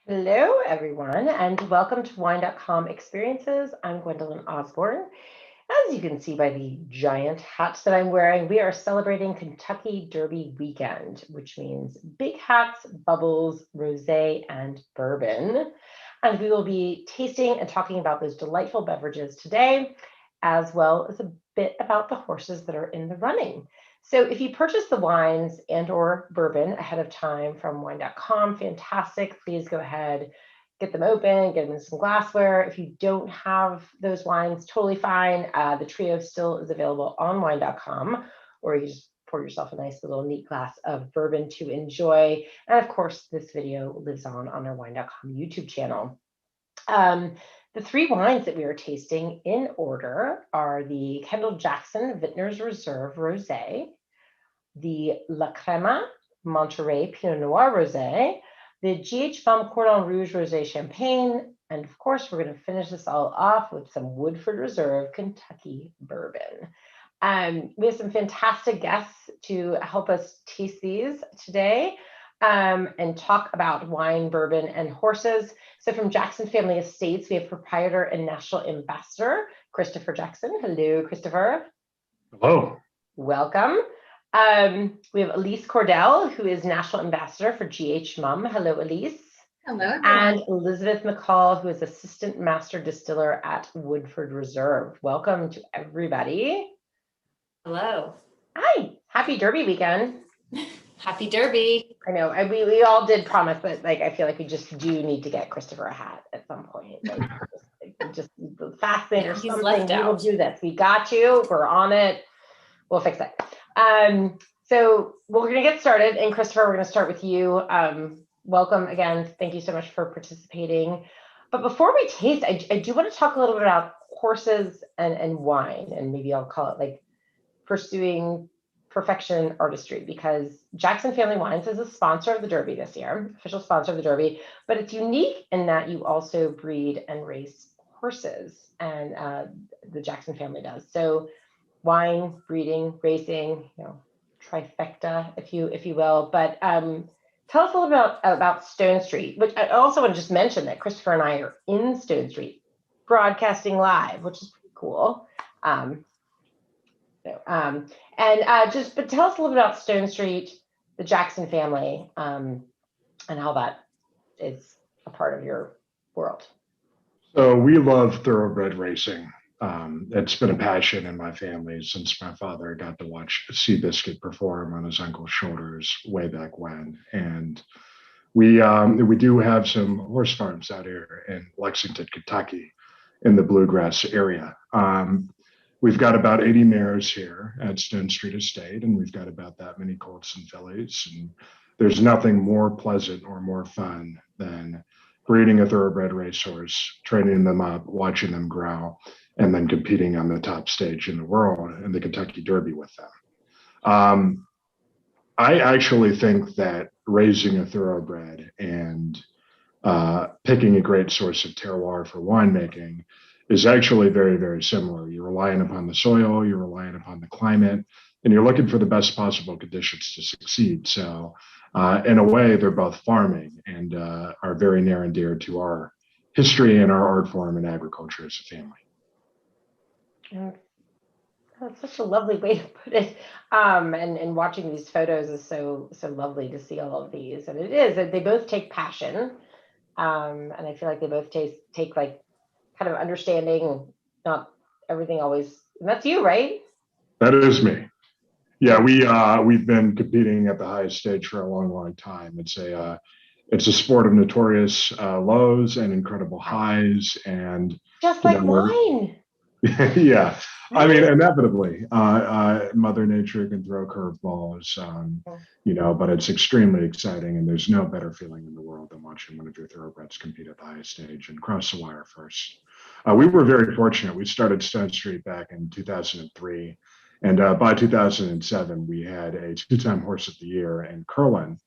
Hello, everyone, and welcome to Wine.com Experiences. I'm Gwendolyn Osborne. As you can see by the giant hats that I'm wearing, we are celebrating Kentucky Derby weekend, which means big hats, bubbles, rosé, and bourbon. And we will be tasting and talking about those delightful beverages today, as well as a bit about the horses that are in the running. So if you purchase the wines and or bourbon ahead of time from wine.com, fantastic. Please go ahead, get them open, get them in some glassware. If you don't have those wines, totally fine. The trio still is available on wine.com, or you just pour yourself a nice little neat glass of bourbon to enjoy. And of course, this video lives on our wine.com YouTube channel. The three wines that we are tasting in order are the Kendall Jackson Vintners Reserve Rosé, the La Crema Monterey Pinot Noir Rosé, the GH Femme Cordon Rouge Rosé Champagne, and of course, we're going to finish this all off with some Woodford Reserve Kentucky Bourbon. We have some fantastic guests to help us taste these today and talk about wine, bourbon, and horses. So from Jackson Family Estates, we have proprietor and national ambassador, Christopher Jackson. Hello, Christopher. Hello. Welcome. We have Elise Cordell, who is national ambassador for GH Mum. Hello, Elise. Hello, everyone. And Elizabeth McCall, who is assistant master distiller at Woodford Reserve. Welcome to everybody. Hello. Hi. Happy Derby weekend. Happy Derby. I know. We all did promise, but I feel like we just do need to get Christopher a hat at some point. Just fascinating or something. We will do this. We got you. We're on it. We'll fix it. So we're going to get started. And Christopher, we're going to start with you. Welcome again. Thank you so much for participating. But before we taste, I do want to talk a little bit about horses and wine, and maybe I'll call it like pursuing perfection artistry, because Jackson Family Wines is a sponsor of the Derby this year, official sponsor of the Derby, but it's unique in that you also breed and race horses, and the Jackson family does. So wine, breeding, racing, trifecta, if you will. But tell us a little bit about Stone Street, which I also want to just mention that Christopher and I are in Stone Street broadcasting live, which is pretty cool. But tell us a little bit about Stone Street, the Jackson family, and how that is a part of your world. So we love thoroughbred racing. It's been a passion in my family since my father got to watch Seabiscuit perform on his uncle's shoulders way back when. And we do have some horse farms out here in Lexington, Kentucky, in the Bluegrass area. We've got about 80 mares here at Stone Street Estate, and we've got about that many colts and fillies. And there's nothing more pleasant or more fun than breeding a thoroughbred racehorse, training them up, watching them grow, and then competing on the top stage in the world in the Kentucky Derby with them. I actually think that raising a thoroughbred and picking a great source of terroir for winemaking is actually very, very similar. You're relying upon the soil, you're relying upon the climate, and you're looking for the best possible conditions to succeed. So in a way, they're both farming and are very near and dear to our history and our art form and agriculture as a family. That's such a lovely way to put it. And watching these photos is so lovely to see all of these. And it is, they both take passion. And I feel like they both take like kind of understanding, not everything always, and that's you, right? That is me. Yeah, we've been competing at the highest stage for a long, long time. It's a sport of notorious lows and incredible highs, and just like wine. Yeah, I mean, inevitably, Mother Nature can throw curveballs, but it's extremely exciting, and there's no better feeling in the world than watching one of your thoroughbreds compete at the highest stage and cross the wire first. We were very fortunate. We started Stone Street back in 2003, and by 2007, we had a two-time Horse of the Year in Curlin,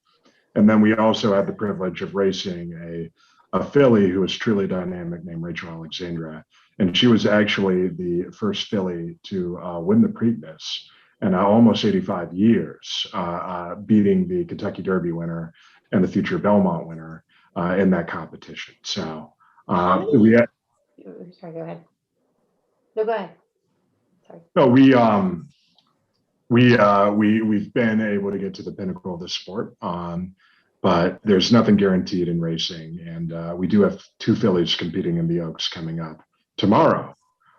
and then we also had the privilege of racing a filly who was truly dynamic named Rachel Alexandra. And she was actually the first filly to win the Preakness in almost 85 years, beating the Kentucky Derby winner and the future Belmont winner, in that competition. So How many? we Sorry, go ahead. No, go ahead. Sorry. no we've been able to get to the pinnacle of the sport. But there's nothing guaranteed in racing, and we do have two fillies competing in the Oaks coming up tomorrow.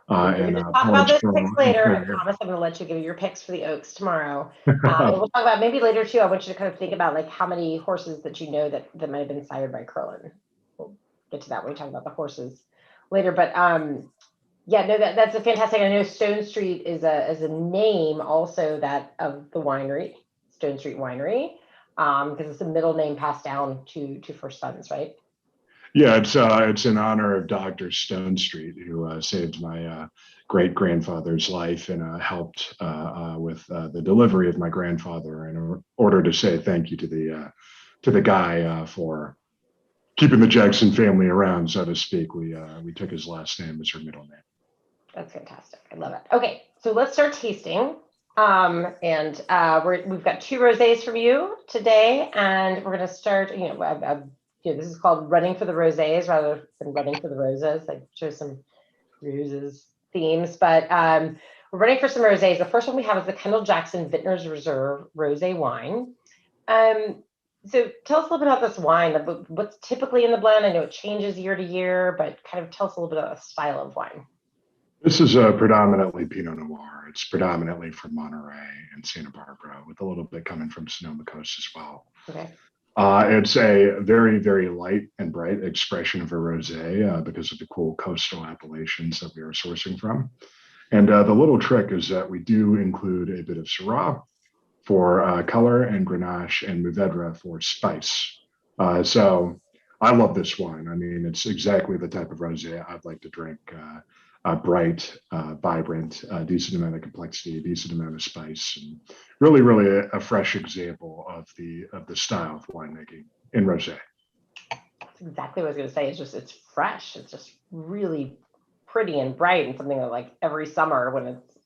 We're going to talk about those picks later. I promise I'm going to let you give your picks for the Oaks tomorrow. And we'll talk about maybe later too. I want you to kind of think about like how many horses that you know that might have been sired by Curlin. We'll get to that when we talk about the horses later. But yeah, no, that's a fantastic. I know Stone Street is a name also that of the winery, Stone Street Winery, because it's a middle name passed down to first sons, right? Yeah, it's in honor of Dr. Stone Street, who saved my great grandfather's life and helped with the delivery of my grandfather. In order to say thank you to the guy for keeping the Jackson family around, so to speak, we took his last name as her middle name. That's fantastic. I love it. Okay, so let's start tasting. We've got two rosés from you today, and we're going to start. This is called running for the rosés rather than running for the roses. I chose some roses themes, but we're running for some rosés. The first one we have is the Kendall Jackson Vintners Reserve Rosé wine. So tell us a little bit about this wine. What's typically in the blend? I know it changes year to year, but kind of tell us a little bit about the style of wine. This is predominantly Pinot Noir. It's predominantly from Monterey and Santa Barbara, with a little bit coming from Sonoma Coast as well. Okay. It's a very, very light and bright expression of a rosé because of the cool coastal appellations that we are sourcing from. And the little trick is that we do include a bit of Syrah for color and Grenache and Mourvedre for spice. So I love this wine. I mean, it's exactly the type of rosé I'd like to drink. Bright, vibrant, decent amount of complexity, a decent amount of spice, and really, really a fresh example of the style of winemaking in rosé. That's exactly what I was going to say. It's fresh. It's just really pretty and bright, and something that like every summer when it's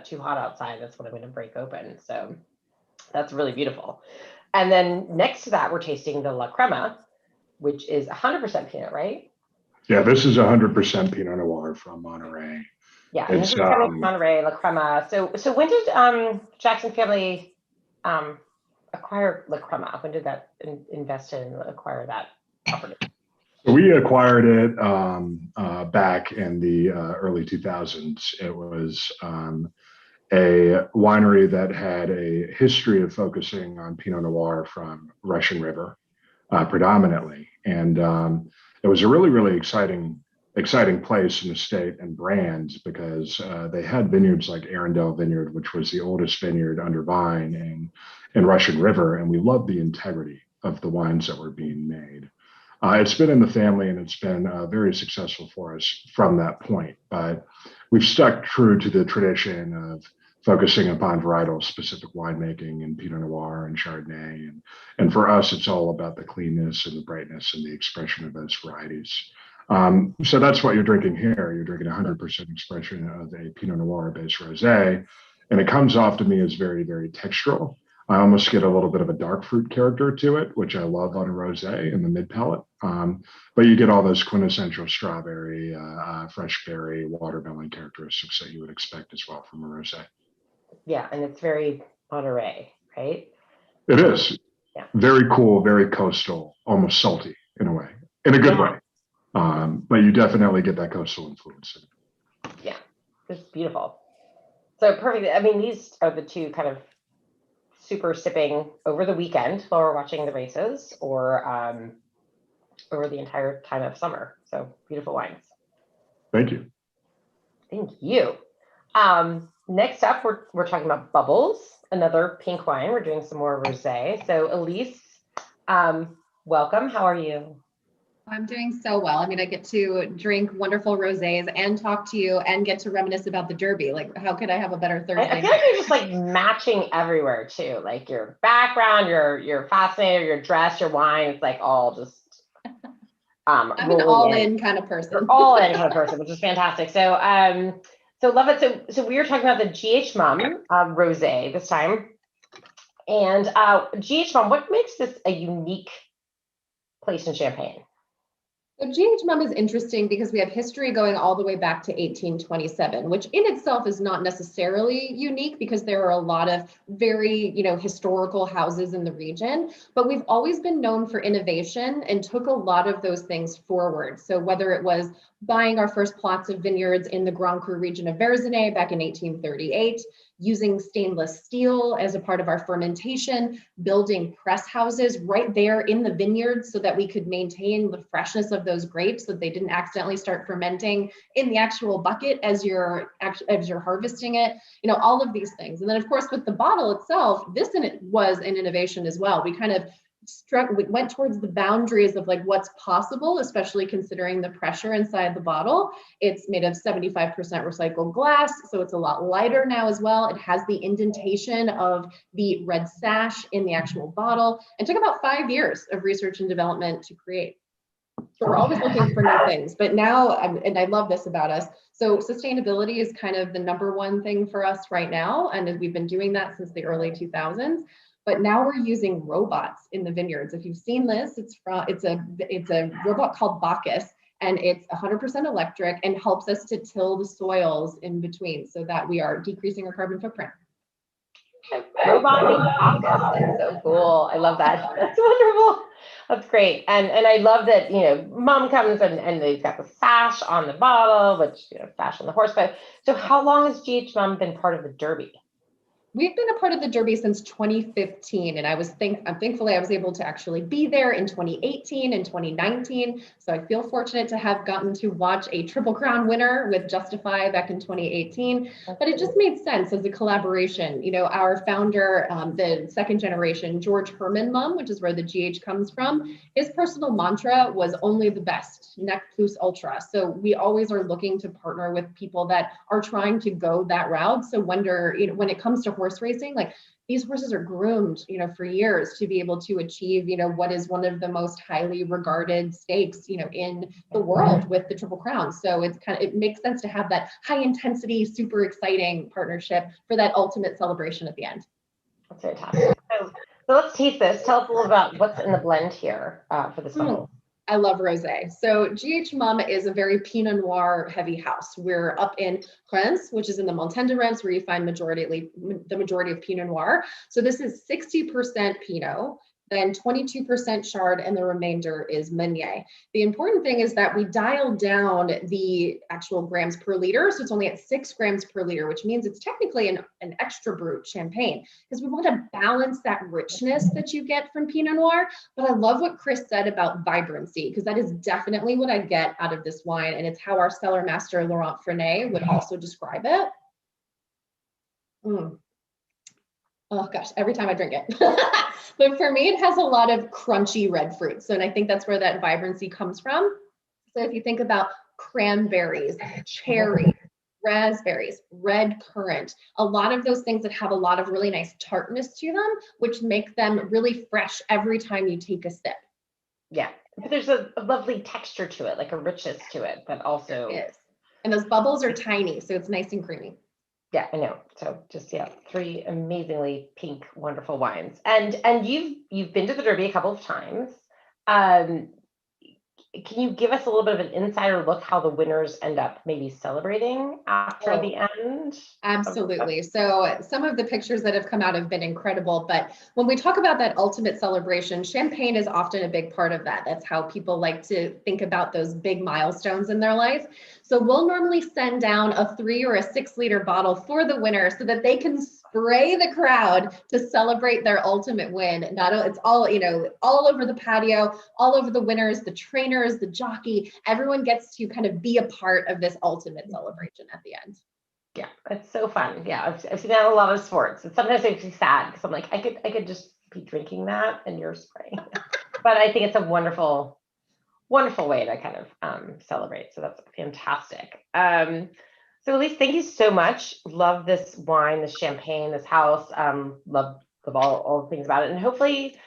too hot outside, that's when I'm going to break open. So that's really beautiful. And then next to that, we're tasting the La Crema, which is 100% Pinot, right? Yeah, this is 100% Pinot Noir from Monterey. Yeah, and this is coming from Monterey, La Crema. So when did Jackson family acquire La Crema? When did that invest in and acquire that property? So we acquired it back in the early 2000s. It was a winery that had a history of focusing on Pinot Noir from Russian River predominantly. And it was a really, really exciting place in the state and brand because they had vineyards like Arundel Vineyard, which was the oldest vineyard under vine in Russian River. And we loved the integrity of the wines that were being made. It's been in the family and it's been very successful for us from that point. But we've stuck true to the tradition of focusing upon varietal specific winemaking and Pinot Noir and Chardonnay. And for us, it's all about the cleanness and the brightness and the expression of those varieties. So that's what you're drinking here. You're drinking 100% expression of a Pinot Noir based rosé. And it comes off to me as very, very textural. I almost get a little bit of a dark fruit character to it, which I love on a rosé in the mid palate. But you get all those quintessential strawberry, fresh berry, watermelon characteristics that you would expect as well from a rosé. Yeah, and it's very Monterey, right? It is. Yeah. Very cool, very coastal, almost salty in a way, in a good way. But you definitely get that coastal influence in it. Yeah, it's beautiful. So perfect. I mean, these are the two kind of super sipping over the weekend while we're watching the races or over the entire time of summer. So beautiful wines. Thank you. Thank you. Next up, we're talking about Bubbles, another pink wine. We're doing some more rosé. So Elise, welcome. How are you? I'm doing so well. I mean, I get to drink wonderful rosés and talk to you and get to reminisce about the Derby. Like, how could I have a better Thursday? I feel like you're just like matching everywhere too. Like your background, your fascinator, your dress, your wine. It's like all just. I'm an all-in kind of person. You're all-in kind of person, which is fantastic. So, so love it. So we were talking about the GH Mum rosé this time, and GH Mum. What makes this a unique place in Champagne? So GH Mum is interesting because we have history going all the way back to 1827, which in itself is not necessarily unique because there are a lot of very, historical houses in the region, but we've always been known for innovation and took a lot of those things forward. So whether it was buying our first plots of vineyards in the Grand Cru region of Verzenay back in 1838, using stainless steel as a part of our fermentation, building press houses right there in the vineyards so that we could maintain the freshness of those grapes so that they didn't accidentally start fermenting in the actual bucket as you're harvesting it, all of these things. And then of course with the bottle itself, was an innovation as well. We kind of we went towards the boundaries of like what's possible, especially considering the pressure inside the bottle. It's made of 75% recycled glass, so it's a lot lighter now as well. It has the indentation of the red sash in the actual bottle. It took about 5 years of research and development to create. So we're always looking for new things, but now, and I love this about us, so sustainability is kind of the #1 thing for us right now, and we've been doing that since the early 2000s. But now we're using robots in the vineyards. If you've seen this, it's a robot called Bacchus, and it's 100% electric and helps us to till the soils in between so that we are decreasing our carbon footprint. Robot named Bacchus. That's so cool. I love that. That's wonderful. That's great. And I love that, Mom comes and they've got the sash on the bottle, which, sash on the horse. But so how long has GH Mom been part of the Derby? We've been a part of the Derby since 2015, and thankfully I was able to actually be there in 2018 and 2019. So I feel fortunate to have gotten to watch a Triple Crown winner with Justify back in 2018. But it just made sense as a collaboration. Our founder, the second generation, George Herman Mum, which is where the GH comes from, his personal mantra was only the best, nec plus ultra. So we always are looking to partner with people that are trying to go that route. So when it comes to horse racing, like these horses are groomed, for years to be able to achieve, what is one of the most highly regarded stakes, in the world with the Triple Crown. So it makes sense to have that high intensity, super exciting partnership for that ultimate celebration at the end. That's fantastic. So let's taste this. Tell us a little about what's in the blend here for this bottle. I love rosé. So GH Mum is a very Pinot Noir heavy house. We're up in Reims, which is in the Montagne de Reims, where you find the majority of Pinot Noir. So this is 60% Pinot, then 22% Chard, and the remainder is Meunier. The important thing is that we dialed down the actual grams per liter. So it's only at 6 grams per liter, which means it's technically an extra brut champagne, because we want to balance that richness that you get from Pinot Noir. But I love what Chris said about vibrancy, because that is definitely what I get out of this wine. And it's how our cellar master, Laurent Frenet, would also describe it. Oh gosh, every time I drink it. But for me, it has a lot of crunchy red fruits. So, and I think that's where that vibrancy comes from. So if you think about cranberries, cherry, raspberries, red currant, a lot of those things that have a lot of really nice tartness to them, which make them really fresh every time you take a sip. Yeah, but there's a lovely texture to it, like a richness to it, but also There is. And those bubbles are tiny, so it's nice and creamy. Yeah, I know. So just 3 amazingly pink, wonderful wines. And you've been to the Derby a couple of times. Can you give us a little bit of an insider look how the winners end up maybe celebrating after the end? Absolutely. So some of the pictures that have come out have been incredible, but when we talk about that ultimate celebration, champagne is often a big part of that. That's how people like to think about those big milestones in their life. So we'll normally send down a 3 or a 6 liter bottle for the winner so that they can spray the crowd to celebrate their ultimate win. It's all, all over the patio, all over the winners, the trainers, the jockey, everyone gets to kind of be a part of this ultimate celebration at the end. Yeah, it's so fun. Yeah, I've seen that in a lot of sports. And sometimes it makes me sad because I'm like, I could just be drinking that and you're spraying. But I think it's a wonderful way to kind of celebrate. So that's fantastic. So Elise, thank you so much. Love this wine, this champagne, this house. Love all the things about it. And hopefully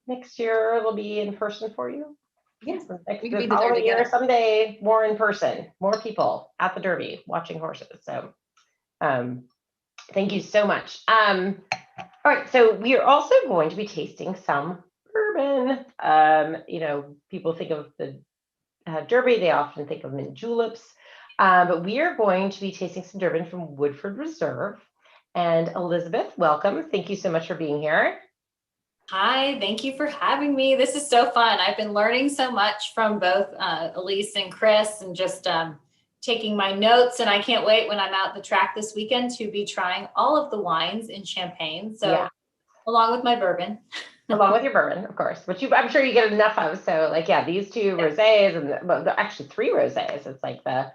next year it'll be in person for you. Yes, we could be the following year someday, more in person, more people at the Derby watching horses. So thank you so much. All right, so we are also going to be tasting some bourbon. People think of the Derby, they often think of mint juleps. But we are going to be tasting some Durban from Woodford Reserve. And Elizabeth, welcome. Thank you so much for being here. Hi, thank you for having me. This is so fun. I've been learning so much from both Elise and Chris, and just taking my notes. And I can't wait when I'm out the track this weekend to be trying all of the wines in Champagne. So, yeah, along with my bourbon. Along with your bourbon, of course, which I'm sure you get enough of. So, these two rosés, and actually 3 rosés. It's like the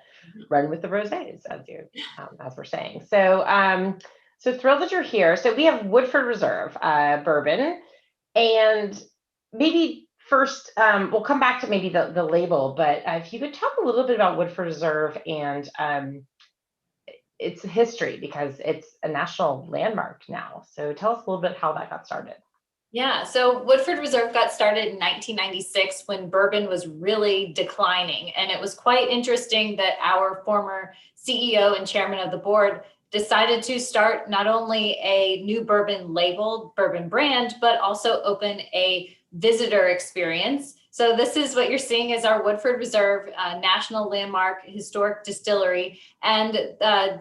run with the rosés, as we're saying. So, so thrilled that you're here. So we have Woodford Reserve bourbon, and maybe first we'll come back to maybe the label. But if you could talk a little bit about Woodford Reserve and its history, because it's a national landmark now. So tell us a little bit how that got started. Yeah, so Woodford Reserve got started in 1996 when bourbon was really declining. And it was quite interesting that our former CEO and chairman of the board decided to start not only a new bourbon label, bourbon brand, but also open a visitor experience. So this is what you're seeing is our Woodford Reserve National Landmark Historic Distillery. And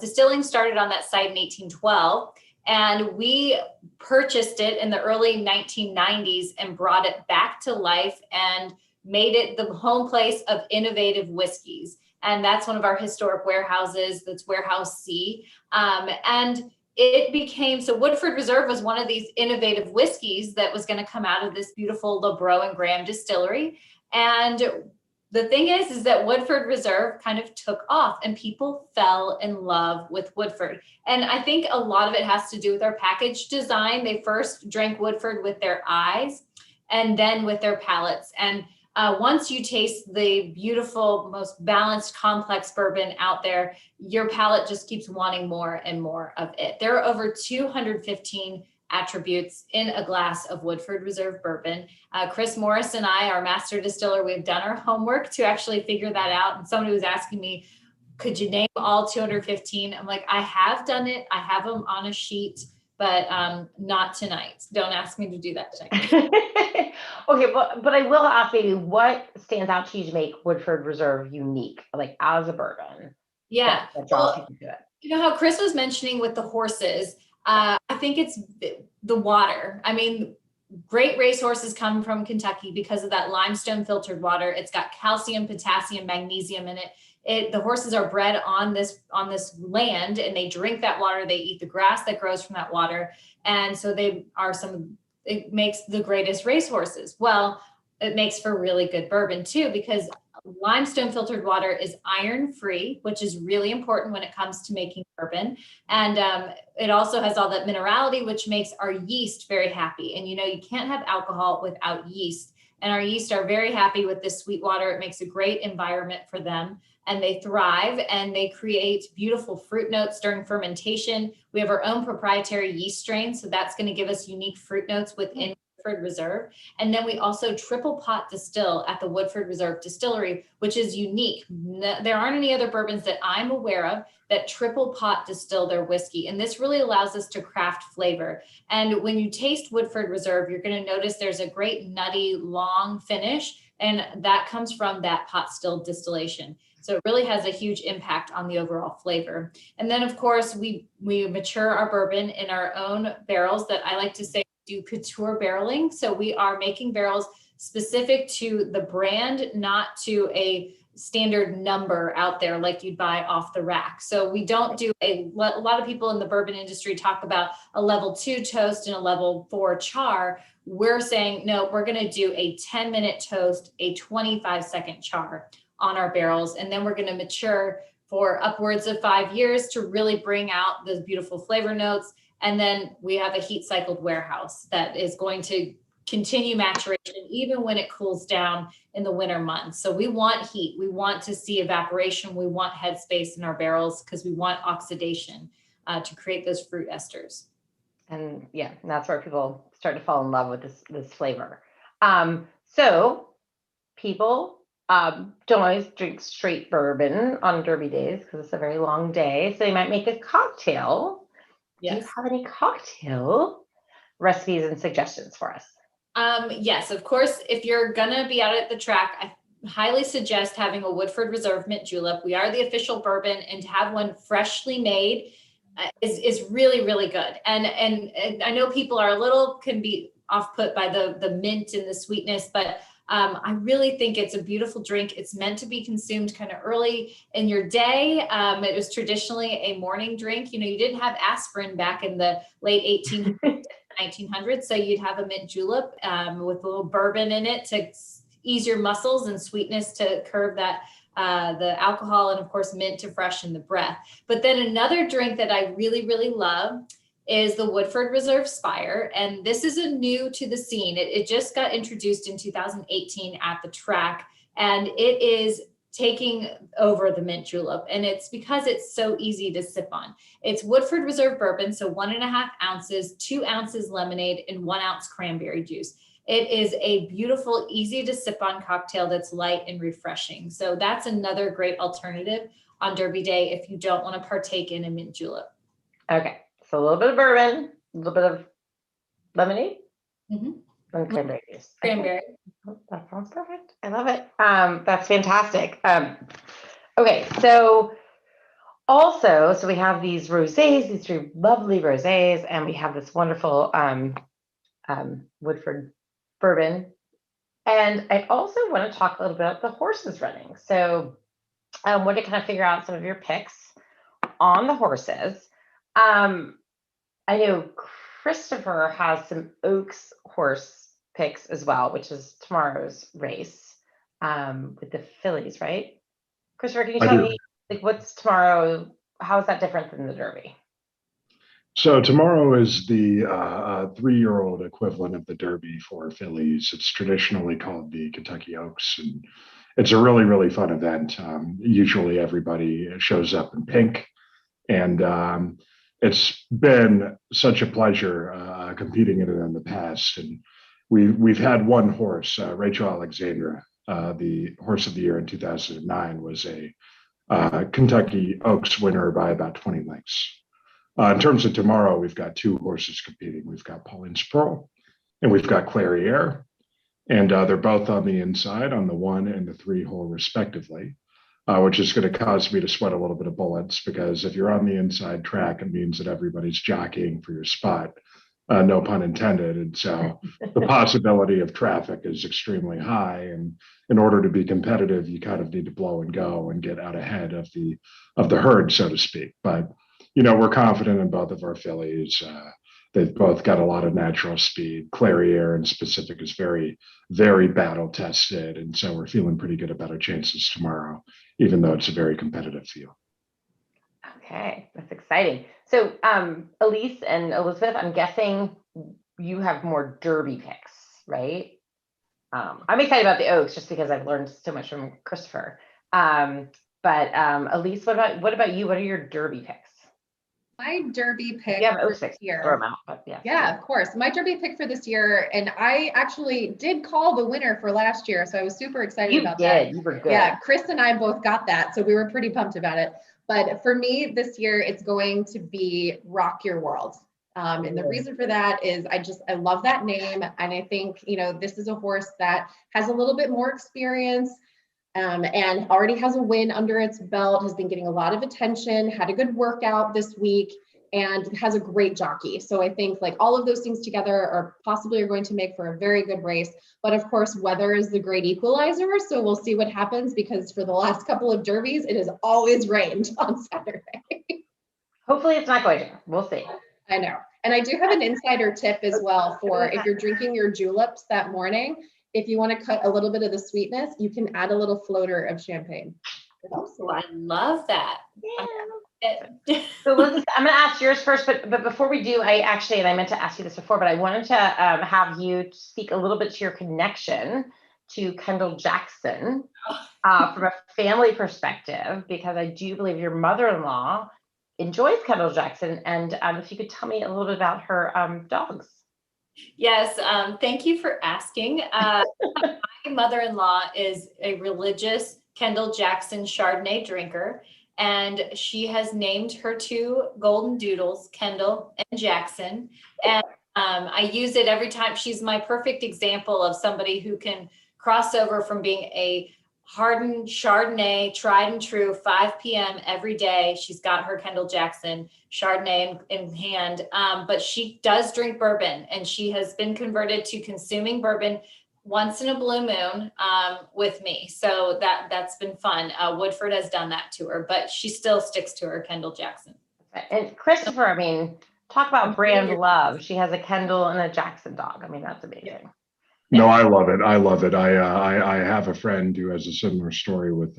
distilling started on that site in 1812. And we purchased it in the early 1990s and brought it back to life and made it the home place of innovative whiskeys. And that's one of our historic warehouses. That's Warehouse C. And it became, so Woodford Reserve was one of these innovative whiskeys that was going to come out of this beautiful LeBreau and Graham distillery. And the thing is that Woodford Reserve kind of took off and people fell in love with Woodford. And I think a lot of it has to do with our package design. They first drank Woodford with their eyes and then with their palates. And once you taste the beautiful, most balanced, complex bourbon out there, your palate just keeps wanting more and more of it. There are over 215 attributes in a glass of Woodford Reserve bourbon. Chris Morris and I, our master distiller, we've done our homework to actually figure that out. And somebody was asking me, could you name all 215? I'm like, I have done it. I have them on a sheet, but not tonight. Don't ask me to do that tonight. Okay, but I will ask maybe what stands out to you to make Woodford Reserve unique, like as a bourbon? Yeah. That draws people to it. You know how Chris was mentioning with the horses, I think it's the water. I mean, great racehorses come from Kentucky because of that limestone filtered water. It's got calcium, potassium, magnesium in it. The horses are bred on this land and they drink that water. They eat the grass that grows from that water. And so it makes the greatest racehorses. Well, it makes for really good bourbon too, because limestone filtered water is iron free, which is really important when it comes to making bourbon. And it also has all that minerality, which makes our yeast very happy. And you can't have alcohol without yeast. And our yeast are very happy with this sweet water. It makes a great environment for them. And they thrive and they create beautiful fruit notes during fermentation. We have our own proprietary yeast strain. So that's going to give us unique fruit notes within Woodford Reserve. And then we also triple pot distill at the Woodford Reserve Distillery, which is unique. There aren't any other bourbons that I'm aware of that triple pot distill their whiskey. And this really allows us to craft flavor. And when you taste Woodford Reserve, you're going to notice there's a great nutty, long finish. And that comes from that pot still distillation. So it really has a huge impact on the overall flavor. And then, of course, we mature our bourbon in our own barrels that I like to say do couture barreling. So we are making barrels specific to the brand, not to a standard number out there like you'd buy off the rack. So we don't do a lot of people in the bourbon industry talk about a level 2 toast and a level 4 char. We're saying, no, we're going to do a 10-minute toast, a 25-second char on our barrels. And then we're going to mature for upwards of 5 years to really bring out those beautiful flavor notes. And then we have a heat cycled warehouse that is going to continue maturation even when it cools down in the winter months. So we want heat. We want to see evaporation. We want headspace in our barrels because we want oxidation to create those fruit esters. And yeah, and that's where people start to fall in love with this flavor. So people don't always drink straight bourbon on Derby days because it's a very long day. So they might make a cocktail. Yes. Do you have any cocktail recipes and suggestions for us? Yes, of course, if you're gonna be out at the track, I highly suggest having a Woodford Reserve Mint Julep. We are the official bourbon, and to have one freshly made is really, really good. And I know people are can be off put by the mint and the sweetness, but I really think it's a beautiful drink. It's meant to be consumed kind of early in your day. It was traditionally a morning drink. You know, you didn't have aspirin back in the late 1900s, so you'd have a mint julep with a little bourbon in it to ease your muscles and sweetness to curb that the alcohol, and of course mint to freshen the breath. But then another drink that I really, really love is the Woodford Reserve Spire. And this is a new to the scene. It just got introduced in 2018 at the track, and it is taking over the mint julep. And it's because it's so easy to sip on. It's Woodford Reserve bourbon, so 1.5 ounces, 2 ounces lemonade, and 1 ounce cranberry juice. It is a beautiful, easy to sip on cocktail that's light and refreshing. So that's another great alternative on Derby Day if you don't want to partake in a mint julep. Okay, so a little bit of bourbon, a little bit of lemonade, Mm-hmm. and cranberry juice. Cranberry. Okay. That sounds perfect. I love it. That's fantastic. Okay, so also, we have these rosés, these 3 lovely rosés, and we have this wonderful Woodford bourbon. And I also want to talk a little bit about the horses running. So I want to kind of figure out some of your picks on the horses. I know Christopher has some Oaks horse picks as well, which is tomorrow's race with the fillies, right? Christopher, can you tell me, like, what's tomorrow? How is that different than the Derby? So tomorrow is the 3-year-old equivalent of the Derby for fillies. It's traditionally called the Kentucky Oaks, and it's a really, really fun event. Usually everybody shows up in pink, and it's been such a pleasure competing in it in the past. And we've had one horse, Rachel Alexandra, the horse of the year in 2009, was a Kentucky Oaks winner by about 20 lengths. In terms of tomorrow, we've got 2 horses competing. We've got Pauline's Pearl and we've got Clairiere, and they're both on the inside on the 1 and the 3 hole respectively, which is going to cause me to sweat a little bit of bullets, because if you're on the inside track, it means that everybody's jockeying for your spot, no pun intended. And so the possibility of traffic is extremely high. And in order to be competitive, you kind of need to blow and go and get out ahead of the herd, so to speak. But we're confident in both of our fillies. They've both got a lot of natural speed. Clairiere in specific is very, very battle tested. And so we're feeling pretty good about our chances tomorrow, even though it's a very competitive field. Okay, that's exciting. So Elise and Elizabeth, I'm guessing you have more Derby picks, right? I'm excited about the Oaks just because I've learned so much from Christopher. But Elise, what about you? What are your Derby picks? My Derby pick You have for Oaks this picks, year. throw them out, but yeah. Yeah, of course. My Derby pick for this year, and I actually did call the winner for last year, so I was super excited about that. You were good. Yeah, Chris and I both got that, so we were pretty pumped about it. But for me this year, it's going to be Rock Your World. And the reason for that is I love that name. And I think, this is a horse that has a little bit more experience and already has a win under its belt, has been getting a lot of attention, had a good workout this week, and has a great jockey. So I think like all of those things together are going to make for a very good race. But of course, weather is the great equalizer. So we'll see what happens, because for the last couple of derbies, it has always rained on Saturday. Hopefully it's not going to. We'll see. I know. And I do have an insider tip as well for if you're drinking your juleps that morning, if you want to cut a little bit of the sweetness, you can add a little floater of champagne. Oh, I love that. Yeah. So I'm going to ask yours first, but before we do, and I meant to ask you this before, but I wanted to have you speak a little bit to your connection to Kendall Jackson from a family perspective, because I do believe your mother-in-law enjoys Kendall Jackson, and if you could tell me a little bit about her dogs. Yes, thank you for asking. My mother-in-law is a religious Kendall Jackson Chardonnay drinker, and she has named her 2 golden doodles, Kendall and Jackson. And I use it every time. She's my perfect example of somebody who can cross over from being a hardened Chardonnay, tried and true, 5 p.m. every day. She's got her Kendall Jackson Chardonnay in hand, but she does drink bourbon, and she has been converted to consuming bourbon once in a blue moon with me. So that's been fun. Woodford has done that to her, but she still sticks to her Kendall Jackson. And Christopher, I mean, talk about brand love. She has a Kendall and a Jackson dog. I mean, that's amazing. No, I love it. I love it. I have a friend who has a similar story with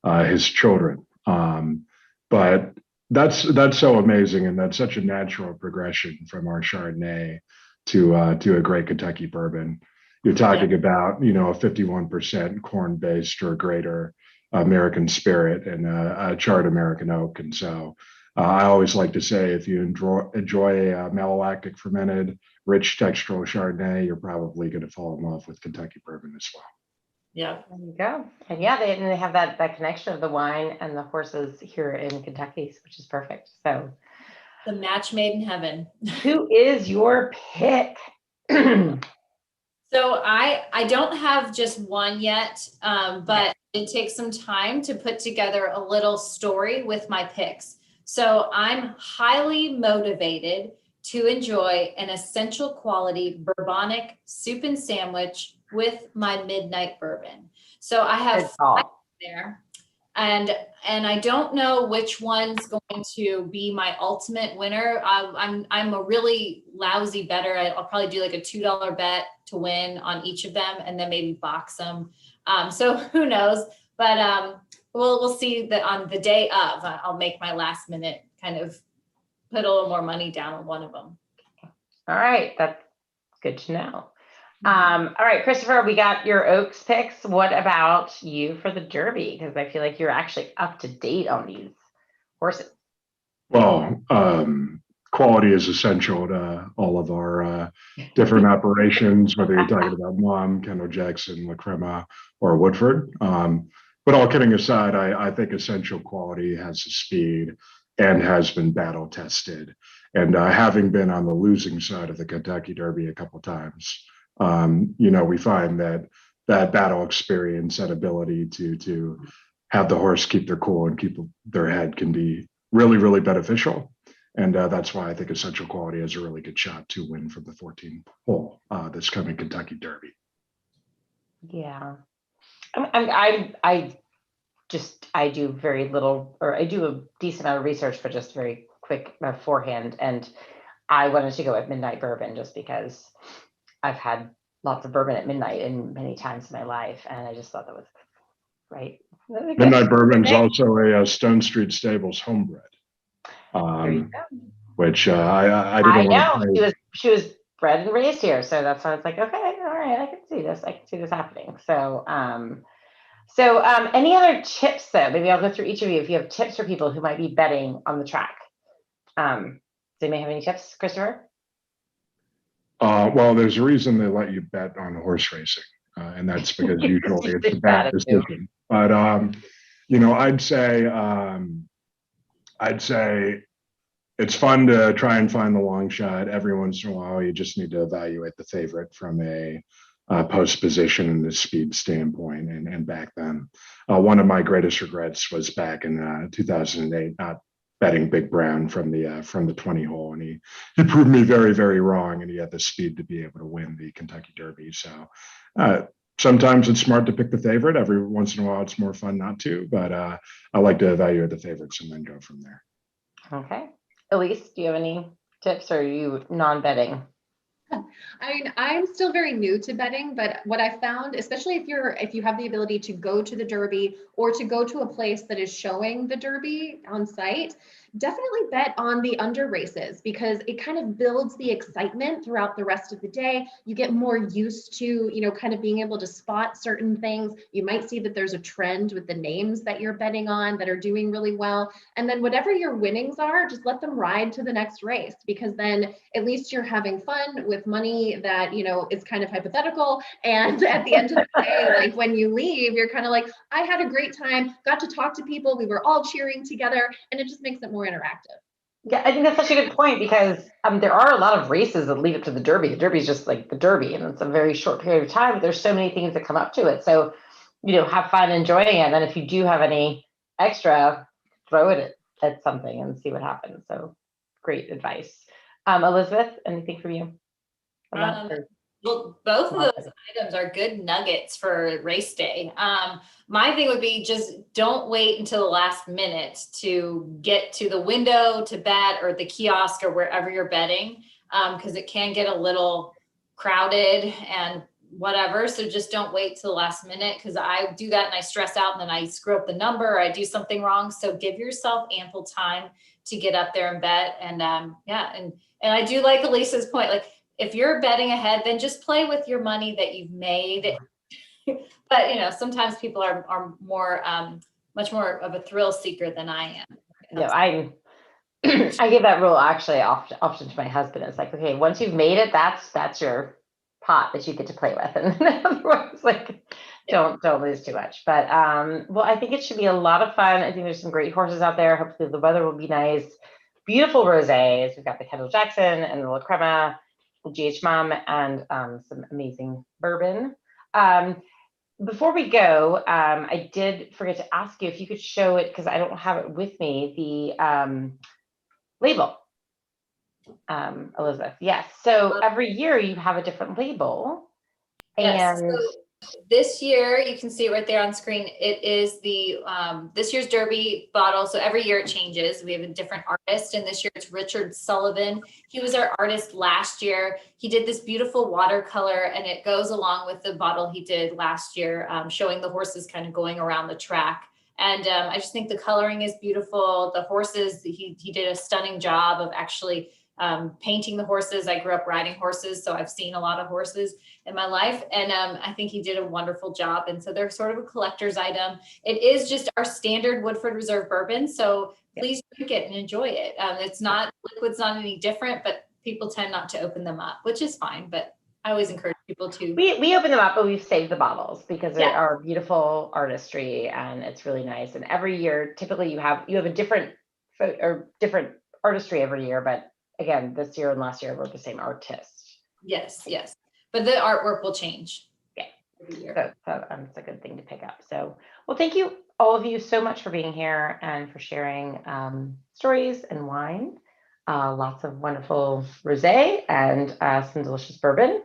his children. But that's so amazing, and that's such a natural progression from our Chardonnay to a great Kentucky bourbon. You're talking about, you know, a 51% corn-based or greater American spirit and a charred American oak. And so I always like to say, if you enjoy a malolactic fermented, rich textural Chardonnay, you're probably going to fall in love with Kentucky bourbon as well. Yeah. There you go. And yeah, they have that connection of the wine and the horses here in Kentucky, which is perfect. So the match made in heaven. Who is your pick? So I don't have just one yet, but it takes some time to put together a little story with my picks. So I'm highly motivated to enjoy an essential quality bourbonic soup and sandwich with my midnight bourbon. So I have 5 there. And I don't know which one's going to be my ultimate winner. I'm a really lousy bettor. I'll probably do like a $2 bet to win on each of them, and then maybe box them. So who knows? But we'll see that on the day of. I'll make my last minute kind of put a little more money down on one of them. All right, that's good to know. All right, Christopher, we got your Oaks picks. What about you for the Derby? Because I feel like you're actually up to date on these horses. Well, quality is essential to all of our different operations, whether you're talking about Mom, Kendall Jackson, La Crema, or Woodford. But all kidding aside, I think essential quality has the speed and has been battle tested. And having been on the losing side of the Kentucky Derby a couple times, you know, we find that battle experience, that ability to have the horse keep their cool and keep their head can be really, really beneficial. And that's why I think essential quality has a really good shot to win from the 14th hole this coming Kentucky Derby. Yeah, I do very little, or I do a decent amount of research, but just very quick beforehand. And I wanted to go with midnight bourbon just because I've had lots of bourbon at midnight and many times in my life, and I just thought that was right. Midnight bourbon is also a Stone Street Stables homebred, which I didn't want to. She was bred and raised here, so that's why I was like, okay, all right, I can see this. I can see this happening. So, any other tips though? Maybe I'll go through each of you if you have tips for people who might be betting on the track. Does anybody have any tips, Christopher? Well, there's a reason they let you bet on horse racing, and that's because usually it's a bad decision. But you know, I'd say it's fun to try and find the long shot. Every once in a while, you just need to evaluate the favorite from a post position and the speed standpoint and back them. One of my greatest regrets was back in 2008, not betting Big Brown from the 20 hole, and he proved me very, very wrong, and he had the speed to be able to win the Kentucky Derby. So sometimes it's smart to pick the favorite. Every once in a while, it's more fun not to, but I like to evaluate the favorites and then go from there. Okay. Elise, do you have any tips, or are you non-betting? I mean, I'm still very new to betting, but what I found, especially if you have the ability to go to the Derby or to go to a place that is showing the Derby on site, definitely bet on the under races, because it kind of builds the excitement throughout the rest of the day. You get more used to, you know, kind of being able to spot certain things. You might see that there's a trend with the names that you're betting on that are doing really well. And then whatever your winnings are, just let them ride to the next race, because then at least you're having fun with money that, you know, is kind of hypothetical. And at the end of the day, like when you leave, you're kind of like, I had a great time, got to talk to people, we were all cheering together, and it just makes it more interactive. Yeah, I think that's such a good point because there are a lot of races that lead up to the Derby. The Derby is just like the Derby, and it's a very short period of time. But there's so many things that come up to it. So, have fun enjoying it. And then if you do have any extra, throw it at something and see what happens. So, great advice. Elizabeth, anything from you? Well, both of those items are good nuggets for race day. My thing would be just don't wait until the last minute to get to the window to bet or the kiosk or wherever you're betting, because it can get a little crowded and whatever. So just don't wait till the last minute, because I do that and I stress out and then I screw up the number or I do something wrong. So give yourself ample time to get up there and bet. And and I do like Elisa's point, like, if you're betting ahead, then just play with your money that you've made. But sometimes people are more much more of a thrill seeker than I am. Yeah, I give that rule actually often to my husband. It's like, okay, once you've made it, that's your pot that you get to play with, and otherwise, like, don't lose too much. But well, I think it should be a lot of fun. I think there's some great horses out there. Hopefully, the weather will be nice. Beautiful rosés. We've got the Kendall Jackson and the La Crema, GH Mom, and some amazing bourbon. Before we go, I did forget to ask you if you could show it, because I don't have it with me, the label, Elizabeth. Yes. So every year you have a different label. Yes. And so this year, you can see it right there on screen. It is the this year's Derby bottle. So every year it changes. We have a different artist, and this year it's Richard Sullivan. He was our artist last year. He did this beautiful watercolor, and it goes along with the bottle he did last year, showing the horses kind of going around the track. And I just think the coloring is beautiful. The horses, he did a stunning job of actually painting the horses. I grew up riding horses, so I've seen a lot of horses in my life, and I think he did a wonderful job. And so they're sort of a collector's item. It is just our standard Woodford Reserve bourbon, so please drink it and enjoy it. It's not, liquid's not any different, but people tend not to open them up, which is fine, but I always encourage people to. We open them up, but we've saved the bottles because they are beautiful artistry, and it's really nice. And every year, typically you have a different artistry every year, but again, this year and last year were the same artist. Yes. But the artwork will change. Yeah. Every year. So it's a good thing to pick up. So, well, thank you all of you so much for being here and for sharing stories and wine. Lots of wonderful rosé and some delicious bourbon.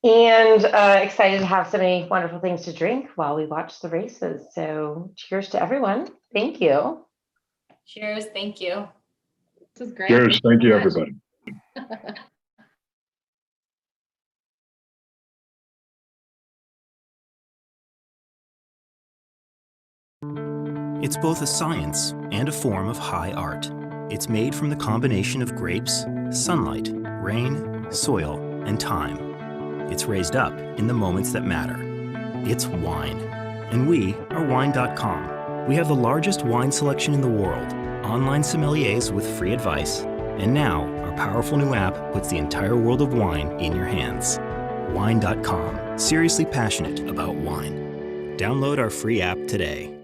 And excited to have so many wonderful things to drink while we watch the races. So cheers to everyone. Thank you. Cheers. Thank you. This is great. Cheers. Thank you, everybody. It's both a science and a form of high art. It's made from the combination of grapes, sunlight, rain, soil, and time. It's raised up in the moments that matter. It's wine. And we are Wine.com. We have the largest wine selection in the world, online sommeliers with free advice, and now our powerful new app puts the entire world of wine in your hands. Wine.com. Seriously passionate about wine. Download our free app today.